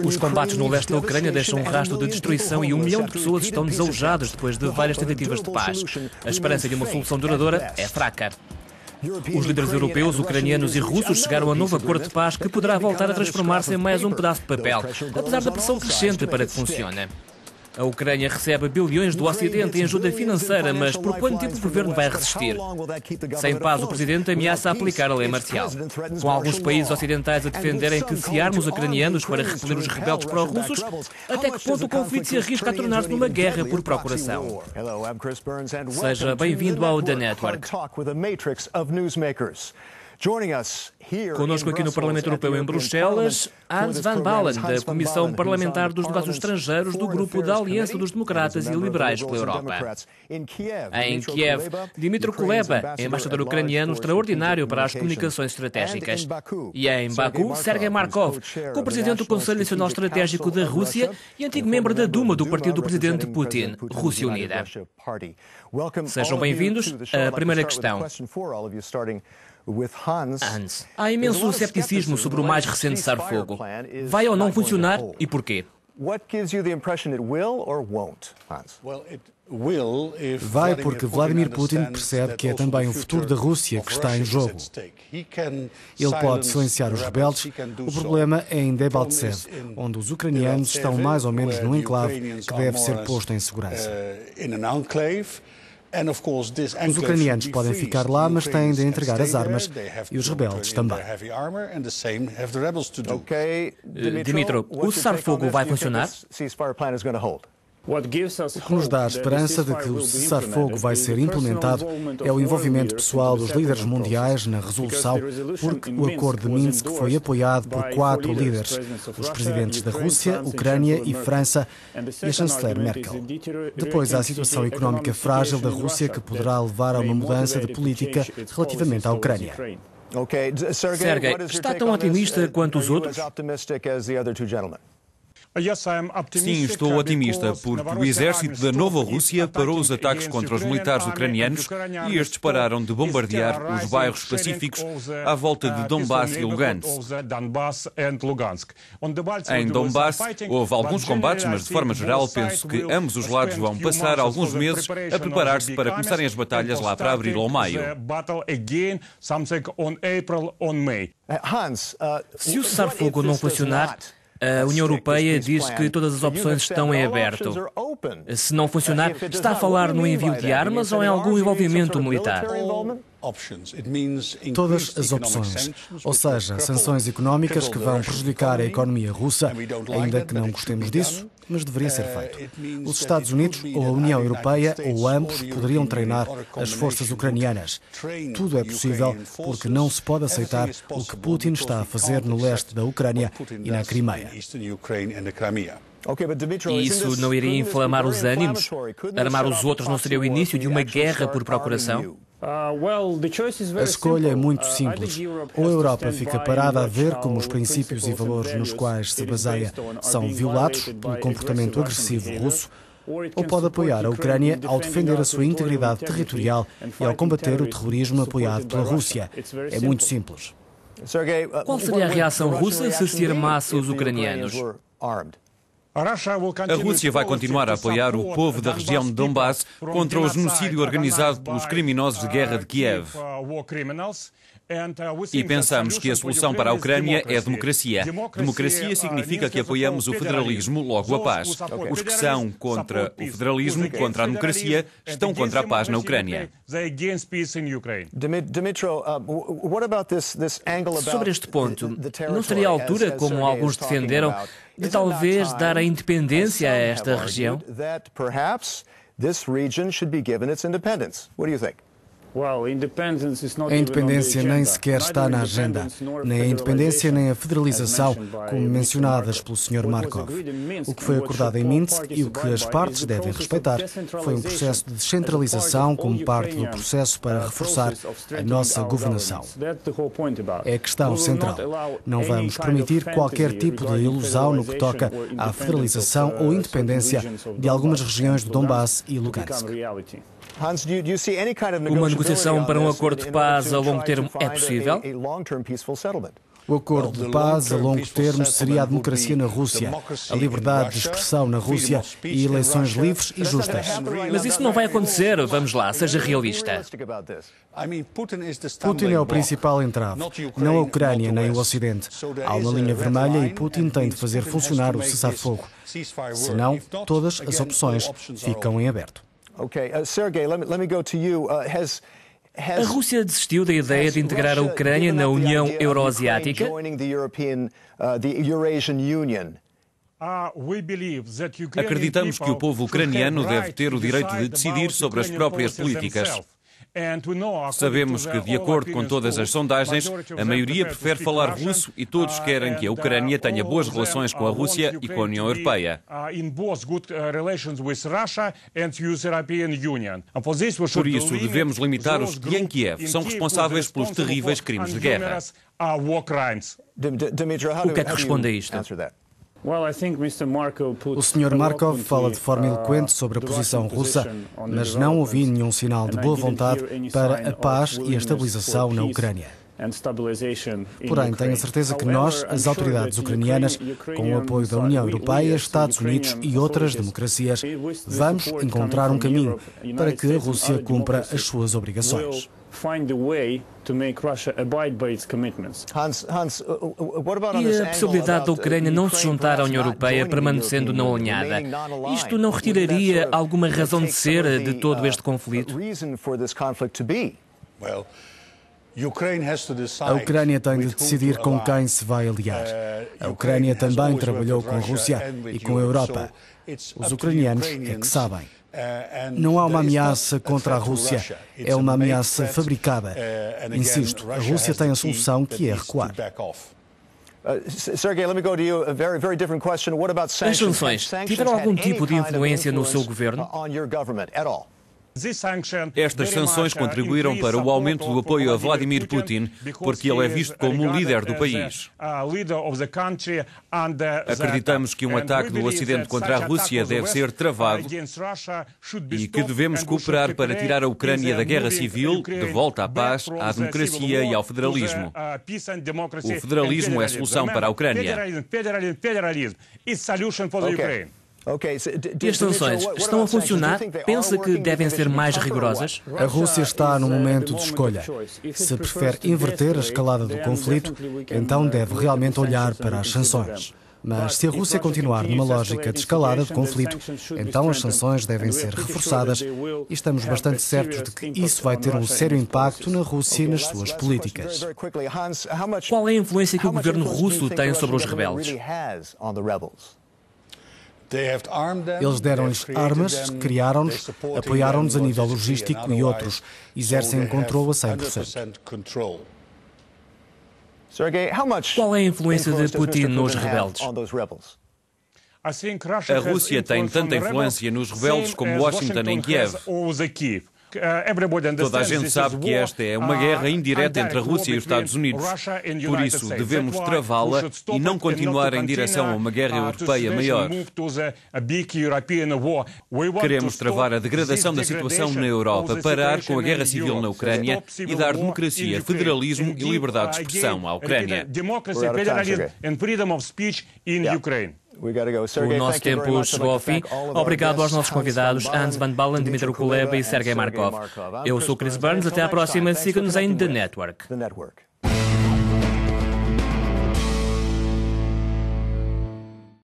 Os combates no leste da Ucrânia deixam um rastro de destruição e 1 milhão de pessoas estão desalojadas depois de várias tentativas de paz. A esperança de uma solução duradoura é fraca. Os líderes europeus, ucranianos e russos chegaram a um novo acordo de paz que poderá voltar a transformar-se em mais um pedaço de papel, apesar da pressão crescente para que funcione. A Ucrânia recebe bilhões do Ocidente em ajuda financeira, mas por quanto tempo o governo vai resistir? Sem paz, o presidente ameaça aplicar a lei marcial. Com alguns países ocidentais a defenderem que se armam os ucranianos para repelir os rebeldes pró-russos, até que ponto o conflito se arrisca a tornar-se numa guerra por procuração? Seja bem-vindo ao The Network. Conosco aqui no Parlamento Europeu em Bruxelas, Hans Van Balen, da Comissão Parlamentar dos Negócios Estrangeiros do Grupo da Aliança dos Democratas e Liberais pela Europa. Em Kiev, Dmytro Kuleba, embaixador ucraniano extraordinário para as comunicações estratégicas. E em Baku, Sergei Markov, co-presidente do Conselho Nacional Estratégico da Rússia e antigo membro da Duma do partido do presidente Putin, Rússia Unida. Sejam bem-vindos. A primeira questão. Hans, há imenso cepticismo sobre o mais recente cessar-fogo. Vai ou não funcionar e porquê? Vai porque Vladimir Putin percebe que é também o futuro da Rússia que está em jogo. Ele pode silenciar os rebeldes. O problema é em Debaltseve, onde os ucranianos estão mais ou menos no enclave que deve ser posto em segurança. Os ucranianos podem ficar lá, mas têm de entregar as armas e os rebeldes também. Dmytro, o cessar-fogo vai funcionar? O que nos dá a esperança de que o cessar-fogo vai ser implementado é o envolvimento pessoal dos líderes mundiais na resolução, porque o acordo de Minsk foi apoiado por 4 líderes, os presidentes da Rússia, Ucrânia e França e a chanceler Merkel. Depois há a situação económica frágil da Rússia que poderá levar a uma mudança de política relativamente à Ucrânia. Sergei, está tão otimista quanto os outros? Sim, estou otimista, porque o exército da Nova Rússia parou os ataques contra os militares ucranianos e estes pararam de bombardear os bairros pacíficos à volta de Donbass e Lugansk. Em Donbass houve alguns combates, mas de forma geral penso que ambos os lados vão passar alguns meses a preparar-se para começarem as batalhas lá para abril ou maio. Se o cessar-fogo não funcionar, a União Europeia diz que todas as opções estão em aberto. Se não funcionar, está a falar no envio de armas ou em algum envolvimento militar? Todas as opções, ou seja, sanções económicas que vão prejudicar a economia russa, ainda que não gostemos disso, mas deveria ser feito. Os Estados Unidos ou a União Europeia ou ambos poderiam treinar as forças ucranianas. Tudo é possível porque não se pode aceitar o que Putin está a fazer no leste da Ucrânia e na Crimeia. E isso não iria inflamar os ânimos? Armar os outros não seria o início de uma guerra por procuração? A escolha é muito simples. Ou a Europa fica parada a ver como os princípios e valores nos quais se baseia são violados pelo comportamento agressivo russo, ou pode apoiar a Ucrânia ao defender a sua integridade territorial e ao combater o terrorismo apoiado pela Rússia. É muito simples. Qual seria a reação russa se armasse os ucranianos? A Rússia vai continuar a apoiar o povo da região de Donbass contra o genocídio organizado pelos criminosos de guerra de Kiev. E pensamos que a solução para a Ucrânia é a democracia. Democracia significa que apoiamos o federalismo, logo a paz. Os que são contra o federalismo, contra a democracia, estão contra a paz na Ucrânia. Sobre este ponto, não seria a altura, como alguns defenderam, de talvez dar a independência a esta região? A independência nem sequer está na agenda, nem a independência nem a federalização, como mencionadas pelo Sr. Markov. O que foi acordado em Minsk e o que as partes devem respeitar foi um processo de descentralização como parte do processo para reforçar a nossa governação. É a questão central. Não vamos permitir qualquer tipo de ilusão no que toca à federalização ou independência de algumas regiões do Donbass e Lugansk. Uma negociação para um acordo de paz a longo termo é possível? O acordo de paz a longo termo seria a democracia na Rússia, a liberdade de expressão na Rússia e eleições livres e justas. Mas isso não vai acontecer. Vamos lá, seja realista. Putin é o principal entrave, não a Ucrânia nem o Ocidente. Há uma linha vermelha e Putin tem de fazer funcionar o cessar-fogo. Senão, todas as opções ficam em aberto. Sergei, let me go to you. A Rússia desistiu da ideia de integrar a Ucrânia na União Euroasiática? Acreditamos que o povo ucraniano deve ter o direito de decidir sobre as próprias políticas. Sabemos que, de acordo com todas as sondagens, a maioria prefere falar russo e todos querem que a Ucrânia tenha boas relações com a Rússia e com a União Europeia. Por isso, devemos limitar os que em Kiev são responsáveis pelos terríveis crimes de guerra. O que é que responde a isto? O Sr. Markov fala de forma eloquente sobre a posição russa, mas não ouvi nenhum sinal de boa vontade para a paz e a estabilização na Ucrânia. Porém, tenho a certeza que nós, as autoridades ucranianas, com o apoio da União Europeia, Estados Unidos e outras democracias, vamos encontrar um caminho para que a Rússia cumpra as suas obrigações. E a possibilidade da Ucrânia não se juntar à União Europeia permanecendo não alinhada? Isto não retiraria alguma razão de ser de todo este conflito? A Ucrânia tem de decidir com quem se vai aliar. A Ucrânia também trabalhou com a Rússia e com a Europa. Os ucranianos é que sabem. Não há uma ameaça contra a Rússia, é uma ameaça fabricada. Insisto, a Rússia tem a solução que é recuar. As sanções tiveram algum tipo de influência no seu governo? Estas sanções contribuíram para o aumento do apoio a Vladimir Putin, porque ele é visto como o líder do país. Acreditamos que um ataque do Ocidente contra a Rússia deve ser travado e que devemos cooperar para tirar a Ucrânia da guerra civil, de volta à paz, à democracia e ao federalismo. O federalismo é a solução para a Ucrânia. E as sanções estão a funcionar? Pensa que devem ser mais rigorosas? A Rússia está num momento de escolha. Se prefere inverter a escalada do conflito, então deve realmente olhar para as sanções. Mas se a Rússia continuar numa lógica de escalada de conflito, então as sanções devem ser reforçadas e estamos bastante certos de que isso vai ter um sério impacto na Rússia e nas suas políticas. Qual é a influência que o governo russo tem sobre os rebeldes? Eles deram-lhes armas, criaram-nos, apoiaram-nos a nível logístico e outros. Exercem um controle a 100%. Qual é a influência de Putin nos rebeldes? A Rússia tem tanta influência nos rebeldes como Washington em Kiev. Toda a gente sabe que esta é uma guerra indireta entre a Rússia e os Estados Unidos. Por isso, devemos travá-la e não continuar em direção a uma guerra europeia maior. Queremos travar a degradação da situação na Europa, parar com a guerra civil na Ucrânia e dar democracia, federalismo e liberdade de expressão à Ucrânia. O nosso tempo chegou ao fim. Obrigado aos nossos convidados, Hans Van Balen, Dmitry Kuleba e Sergei Markov. Eu sou Chris Burns. Até à próxima. Siga-nos em The Network.